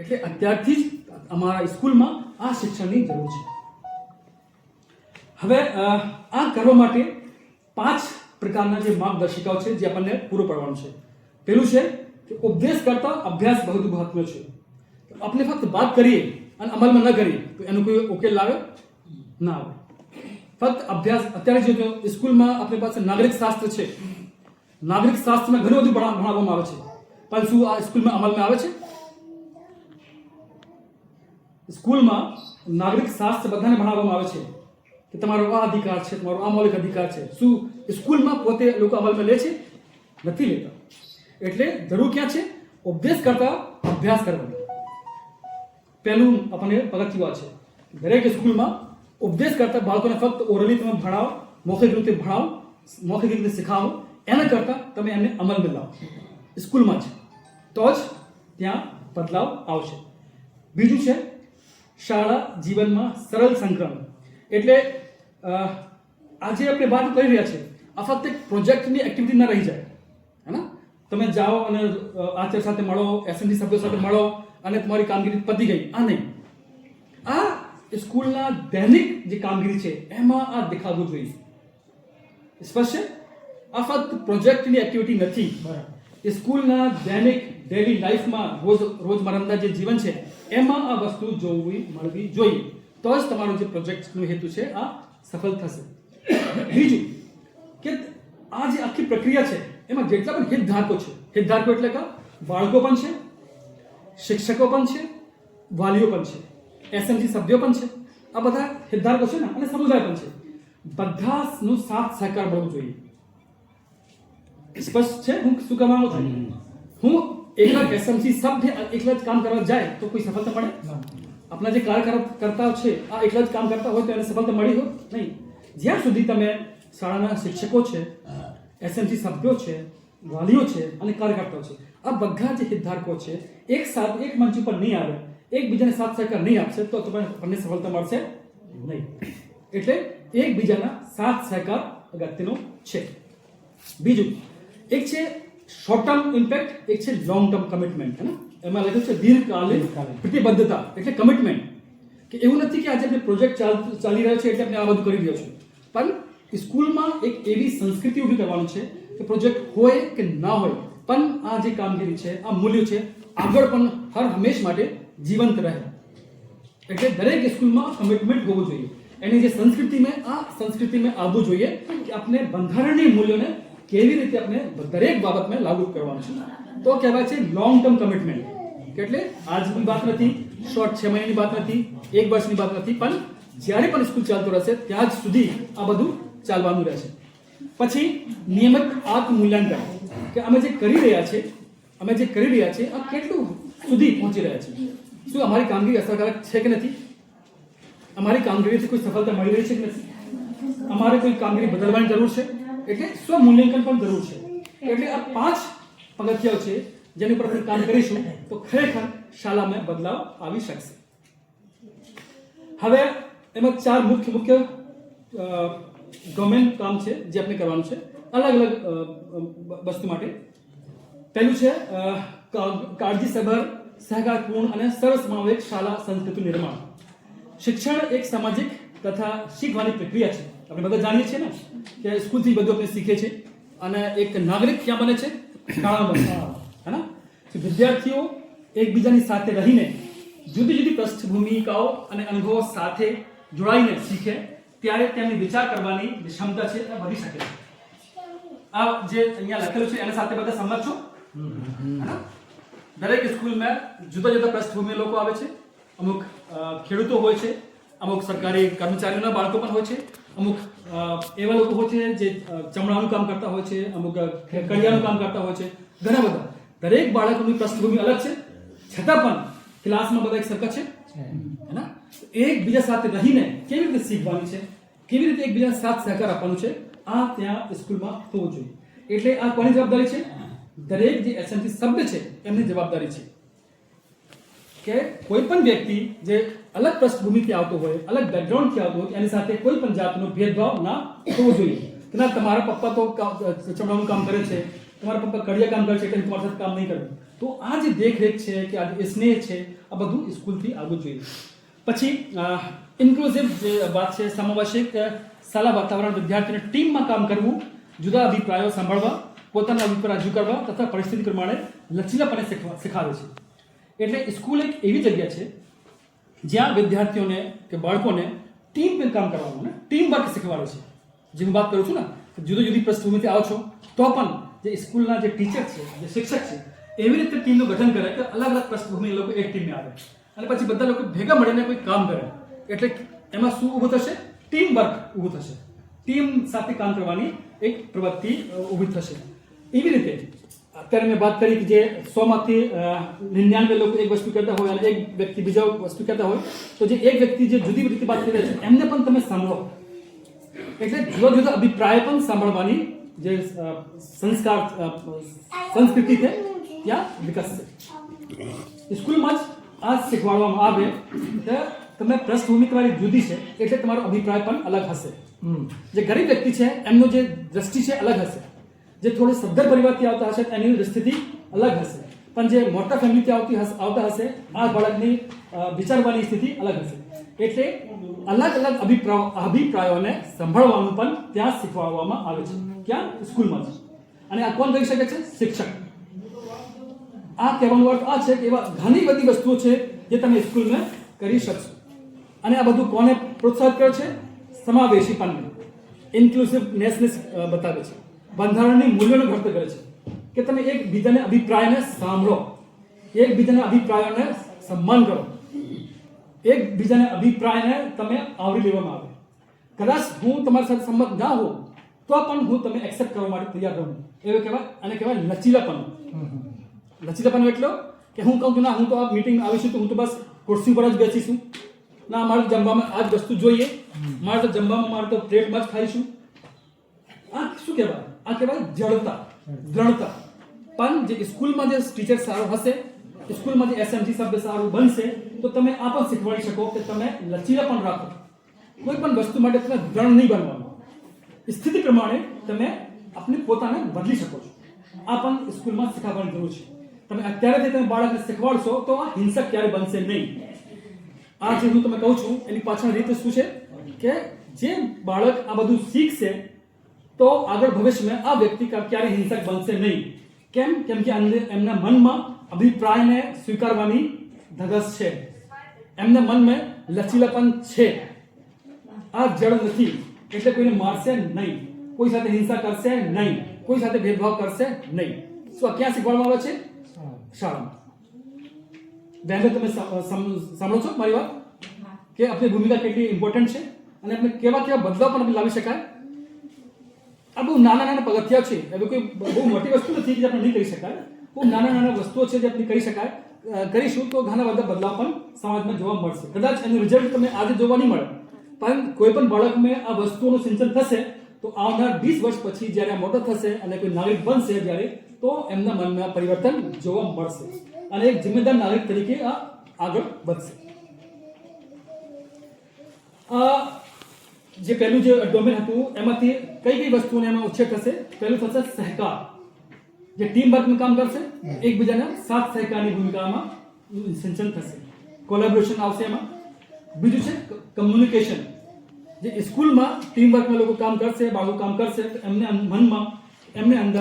એટલે અત્યારથી જ અમારા સ્કૂલમાં આ શિક્ષણની જરૂર છે. હવે આ કરવા માટે 5 પ્રકારના જે માર્ગદર્શિકાઓ છે જે આપણને પૂરો પાડવાનું છે. પહેલું છે કે ઉપદેશ કરતા અભ્યાસ બહુ મહત્વનો છે. આપણે ફક્ત વાત કરીએ અને અમલમાં ન કરીએ તો એનો કોઈ ઉકેલ લાવે ના આવે. ફક્ત અભ્યાસ અત્યારે જે સ્કૂલમાં આપણી પાસે નાગરિક શાસ્ત્ર છે, નાગરિક શાસ્ત્રમાં ઘણું બધું ભણાવવામાં આવે છે, પણ શું આ સ્કૂલમાં અમલમાં આવે છે? સ્કૂલમાં નાગરિક શાસ્ત્ર બધાને ભણાવવામાં આવે છે કે તમારો આ અધિકાર છે, તમારો આ મૌલિક અધિકાર છે. શું સ્કૂલમાં પોતે લોકો અમલમાં લે છે? નથી લેતા. એટલે જરૂર ક્યાં છે? ઉપદેશ કરતા અભ્યાસ કરવાનો. પહેલું આપણને પગથિયું છે. દરેક સ્કૂલમાં ઉપદેશ કરતા બાળકોને ફક્ત ઓરલી તમે ભણાવો, મૌખિક રીતે ભણાવો, મૌખિક રીતે શીખાવો, એના કરતાં તમે એમને અમલમાં લાવો સ્કૂલમાં જ, તો જ ત્યાં બદલાવ આવશે. બીજું છે શાળા જીવનમાં સરળ સંક્રમણ. એટલે આજે આપણે વાત કરી રહ્યા છીએ, આ ફક્ત એક પ્રોજેક્ટની એક્ટિવિટી ન રહી જાય, હે ને? તમે જાઓ અને આચાર્ય સાથે મળો, એસએમસી સભ્યો સાથે મળો અને તમારી કામગીરી પતી ગઈ, આ નહીં. આ સ્કૂલના દૈનિક જે કામગીરી છે એમાં આ દેખાવું જોઈએ. સ્પષ્ટ છે? આ ફક્ત પ્રોજેક્ટની એક્ટિવિટી નથી. સ્કૂલના દૈનિક ડેલી લાઈફમાં રોજમર્રાના જે જીવન છે એમાં આ વસ્તુ મળવી જોઈએ, તો જ તમારો જે પ્રોજેક્ટનો હેતુ છે આ સફળ થશે. બીજું કે આ જે આખી પ્રક્રિયા છે એમાં જેટલા પણ હિતધારકો છે, હિતધારકો એટલે કે બાળકો પણ છે, શિક્ષકો પણ છે, વાલીઓ પણ છે, એસએમસી સભ્યો પણ છે, આ બધા હિતધારકો છે ને, અને સમુદાય પણ છે. બધાનો સાથ સહકાર મળવો જોઈએ. સ્પષ્ટ છે હું શું કહેવાનો છું? હું એકલા એસએમસી સભ્ય એકલા જ કામ કરવા જાય તો કોઈ સફળતા મળે? આપણા જે કાર્યકર્તાઓ છે આ એકલા જ કામ કરતા હોય તો એને સફળતા મળી હોય નહીં. જ્યાં સુધી તમે શાળાના શિક્ષકો છે, એસએમસી સભ્યો છે, વાલીઓ છે અને કાર્યકર્તાઓ છે, આ બધા જે હિતધારકો છે એક સાથે એક મંચ ઉપર નહીં આવે, એકબીજાને સાથ સહકાર નહીં આપશે તો તમને સફળતા મળશે નહીં. એટલે એકબીજાના સાથ સહકાર અગત્યનો છે. બીજું એક છે શોર્ટ ટર્મ ઇમ્પેક્ટ, એક છે લોંગ ટર્મ કમિટમેન્ટ. હે ને? એમાં લખ્યું છે દીર્ઘકાલીન પ્રતિબદ્ધતા એટલે કમિટમેન્ટ. કે એવું નથી કે આજે આપણે પ્રોજેક્ટ ચાલી રહ્યો છે એટલે આપણે આ બધું કરી રહ્યો છું, પણ સ્કૂલમાં એક એવી સંસ્કૃતિ ઊભી કરવાની છે કે પ્રોજેક્ટ હોય કે ના હોય પણ આ જે કામગીરી છે, આ મૂલ્યો છે, આગળ પણ હંમેશ માટે જીવંત રહે. એટલે દરેક સ્કૂલમાં કમિટમેન્ટ હોવું જોઈએ. એની જે સંસ્કૃતિમાં આવવું જોઈએ કે આપણે બંધારણીય મૂલ્યોને કેવી રીતે આપણે દરેક બાબતમાં લાગુ કરવાનું છે, તો કહેવાય છે લોંગ ટર્મ કમિટમેન્ટ. એટલે આજની વાત નથી, શોર્ટ 6 મહિનાની વાત નથી, 1 વર્ષની વાત નથી, પણ જ્યારે પણ સ્કૂલ ચાલતું રહેશે ત્યાં જ સુધી આ બધું ચાલવાનું રહેશે. પછી નિયમિત આત્મમૂલ્યાંકન કે અમે જે કરી રહ્યા છીએ આ કેટલું સુધી પહોંચી રહ્યા છે. શું અમારી કામગીરી અસરકારક છે કે નથી? અમારી કામગીરીથી કોઈ સફળતા મળી રહી છે કે નથી? અમારે કોઈ કામગીરી બદલવાની જરૂર છે. એટલે સ્વમૂલ્યાંકન પણ જરૂર છે. એટલે આ 5 પગથિયાઓ છે જેની ઉપર આપણે કામ કરીશું તો ખરેખર શાળામાં બદલાવ આવી શકશે. હવે એમાં 4 મુખ્ય ગવર્મેન્ટ કામ છે જે આપણે કરવાનું છે અલગ અલગ વસ્તુ માટે. પહેલું છે કાળજીસભર, સહકારપૂર્ણ અને સર્વસમાવેશ શાળા સંસ્કૃતિનું નિર્માણ. શિક્ષણ એક સામાજિક તથા શીખવાની પ્રક્રિયા છે. આપણે બધા જાણીએ છીએ ને કે સ્કૂલથી બધું આપણે શીખે છે અને એક નાગરિક ક્યાં બને છે? શાળામાં બને છે. હે ને? વિદ્યાર્થીઓ એકબીજાની સાથે રહીને જુદી જુદી પૃષ્ઠભૂમિકાઓ અને અનુભવો સાથે જોડાઈને શીખે ત્યારે તેમની વિચાર કરવાની જે ક્ષમતા છે એ વધી શકે છે. આ જે અહીંયા લખેલું છે એના સાથે બધા સંમત છો? દરેક સ્કૂલમાં જુદા જુદા પૃષ્ઠભૂમિ લોકો આવે છે. અમુક ખેડૂતો હોય છે, અમુક સરકારી કર્મચારીઓના બાળકો પણ હોય છે, અમુક એવા લોકો હોય છે જે ચમડાનું કામ કરતા હોય છે, અમુક કડિયાનું કામ કરતા હોય છે, ઘણા બધા. દરેક બાળકોની પૃષ્ઠભૂમિ અલગ છે, છતાં પણ ક્લાસમાં બધા એક સરખા છે. હે ને? એકબીજા સાથે રહીને કેવી રીતે શીખવાની છે, કેવી રીતે એકબીજાને સાથ સહકાર આપવાનું છે, આ ત્યાં સ્કૂલમાં હોવું જોઈએ. એટલે આ કોની જવાબદારી છે? દરેક જે એસએમસી સભ્ય છે એમની જવાબદારી છે કે કોઈ પણ વ્યક્તિ જે અલગ પૃષ્ઠભૂમિથી આવતો હોય, અલગ બેકગ્રાઉન્ડથી આવતો હોય, એની સાથે કોઈ પણ જાતનો ભેદભાવ ના થવો જોઈએ. કે ના તમારા પપ્પા તો ચમડાનું કામ કરે છે, તમારા પપ્પા કડિયા કામ કરે છે એટલે તમારી સાથે કામ નહીં કરવું. તો આ જે દેખરેખ છે કે આ જે સ્નેહ છે આ બધું સ્કૂલથી આવવું જોઈએ. પછી ઇન્ક્લુઝિવ જે વાત છે, સમાવેશક શાળા વાતાવરણ, વિદ્યાર્થીઓને ટીમમાં કામ કરવું, જુદા અભિપ્રાયો સાંભળવા, પોતાના અભિપ્રાય રજૂ કરવા તથા પરિસ્થિતિ પ્રમાણે લચીલાપણે શીખવાડે છે. એટલે સ્કૂલ એક એવી જગ્યા છે જ્યાં વિદ્યાર્થીઓને કે બાળકોને ટીમ પર કામ કરવાનું ને ટીમ વર્ક શીખવાડે છે. જે હું વાત કરું છું ને, જુદી જુદી પૃષ્ઠભૂમિથી આવો છો તો પણ જે સ્કૂલના જે ટીચર છે, જે શિક્ષક છે, એવી રીતે ટીમનું ગઠન કરે કે અલગ અલગ પૃષ્ઠભૂમિ લોકો એક ટીમને આવે અને પછી બધા લોકો ભેગા મળીને કોઈ કામ કરે. એટલે એમાં શું ઊભું થશે? ટીમ વર્ક ઊભું થશે. ટીમ સાથે કામ કરવાની એક પ્રવૃત્તિ ઊભી થશે. એવી રીતે અત્યારે મેં વાત કરી કે જે 100માંથી 99 લોકો એક વસ્તુ કહેતા હોય અને એક વ્યક્તિ બીજા વસ્તુ કહેતા હોય, તો જે એક વ્યક્તિ જે જુદી રીતે વાત કરી રહ્યા છે એમને પણ તમે સાંભળો. એટલે જુદા જુદા અભિપ્રાય પણ સાંભળવાની જે સંસ્કૃતિ છે ત્યાં વિકસશે. સ્કૂલમાં જ આ શીખવાડવામાં આવે કે તમે પૃષ્ઠભૂમિ તમારી જુદી છે એટલે તમારો અભિપ્રાય પણ અલગ હશે. જે ગરીબ વ્યક્તિ છે એમનો જે દ્રષ્ટિ છે અલગ હશે. જે થોડી સદ્ધર પરિવારથી આવતા હશે એની દૃષ્ટિથી અલગ હશે. પણ જે મોટા ફેમિલીથી આવતા હશે આ બાળકની વિચારવાની સ્થિતિ અલગ હશે. એટલે અલગ અલગ અભિપ્રાયોને સંભાળવાનું પણ ત્યાં શીખવાડવામાં આવે છે. ક્યાં? સ્કૂલમાં જ. અને આ કોણ કરી શકે છે? શિક્ષક. આ કહેવાનો અર્થ આ છે કે એવા ઘણી બધી વસ્તુઓ છે જે તમે સ્કૂલમાં કરી શકશો. અને આ બધું કોને પ્રોત્સાહિત કરે છે? સમાવેશીપણને, ઇન્ક્લુસિવનેસને બતાવે છે. બંધારણની મૂલ્યોને ઘડતર કરે છે કે તમે એકબીજાના અભિપ્રાયને સાંભળો, એકબીજાના અભિપ્રાયોને સન્માન કરો, એકબીજાના અભિપ્રાયને તમે આવરી લેવામાં આવે. કદાચ હું તમારી સાથે સંમત ના હોઉં તો પણ હું તમે એક્સેપ્ટ કરવા માટે તૈયાર રહું. એવું કહેવાય. અને કહેવાય લચીલાપણું. લચીલાપણું એટલો કે હું કહું છું ના, હું તો આ મીટિંગ આવીશું તો હું તો બસ ખુરશી પર જ બેસીશું, ના મારે જમવામાં આ જ વસ્તુ જોઈએ, મારે તો જમવામાં મારે તો પ્લેટમાં જ ખાઈશું. આ શું કહેવાય? આ કહેવાય જડતા, દ્રઢતા. પણ જે સ્કૂલમાં જે ટીચર સારો હશે, સ્કૂલમાં જે એસએમસી સભ્ય સારું બનશે તો તમે આ પણ શીખવાડી શકો કે તમે લચીલા પણ રાખો. કોઈ પણ વસ્તુ માટે તમે દ્રઢ નહીં બનવાનું. સ્થિતિ પ્રમાણે તમે આપણે પોતાને બદલી શકો છો. આ પણ સ્કૂલમાં શીખવવાની જરૂર છે. તમે અત્યારેથી તમે બાળકને શીખવાડશો તો આ હિંસક ક્યારે બનશે નહીં. આ જે હું તમને કહું છું એની પાછળ રીત શું છે કે જે બાળક આ બધું શીખશે તો આગળ ભવિષ્યમાં આ વ્યક્તિ ક્યારે હિંસક બનશે નહીં. કેમ? કેમ કે એમના મનમાં અભિપ્રાયને સ્વીકારવાની ધગશ છે, એમના મનમાં લચીલાપન છે. આ જડ નથી એટલે કોઈને મારશે નહીં, કોઈ સાથે હિંસા કરશે નહીં, કોઈ સાથે ભેદભાવ કરશે નહીં. શું આ ક્યાં શીખવાડવામાં આવે છે? શાળામાં. બહેનો તમે સાંભળો છો મારી વાત કે આપણી ભૂમિકા કેટલી ઇમ્પોર્ટન્ટ છે અને આપણે કેવા કેવા બદલાવ પણ લાવી શકાય. આ બહુ નાના નાના પગથિયા છે. હવે કોઈ બહુ મોટી વસ્તુ નથી જે આપણે નહીં કરી શકાય. બહુ નાના નાના વસ્તુઓ છે જે આપણે કરી શકાય. કરીશું તો ઘણા બધા બદલાવ પણ સમાજમાં જોવા મળશે. કદાચ એનું રિઝલ્ટ તમને આજે જોવા નહીં મળે, પણ કોઈ પણ બાળકમાં આ વસ્તુઓનું સિંચન થશે તો આવનાર 20 વર્ષ પછી જ્યારે આ મોટો થશે અને કોઈ નાગરિક બનશે જ્યારે, તો એમના મનમાં પરિવર્તન જોવા મળશે અને એક જિમ્મેદાર નાગરિક તરીકે આ આગળ વધશે. જે પહેલું જે ડોમેન હતું એમાંથી કઈ કઈ વસ્તુઓને એમાં ઉછેર થશે? પહેલું થશે સહકાર. જે ટીમ વર્કનું કામ કરશે, એકબીજાના સાથ સહકારની ભૂમિકામાં સિંચન થશે, કોલેબોરેશન આવશે એમાં. બીજું છે કમ્યુનિકેશન. જે સ્કૂલમાં ટીમ વર્કમાં લોકો કામ કરશે, બાળકો કામ કરશે, એમને મનમાં એમને અંદર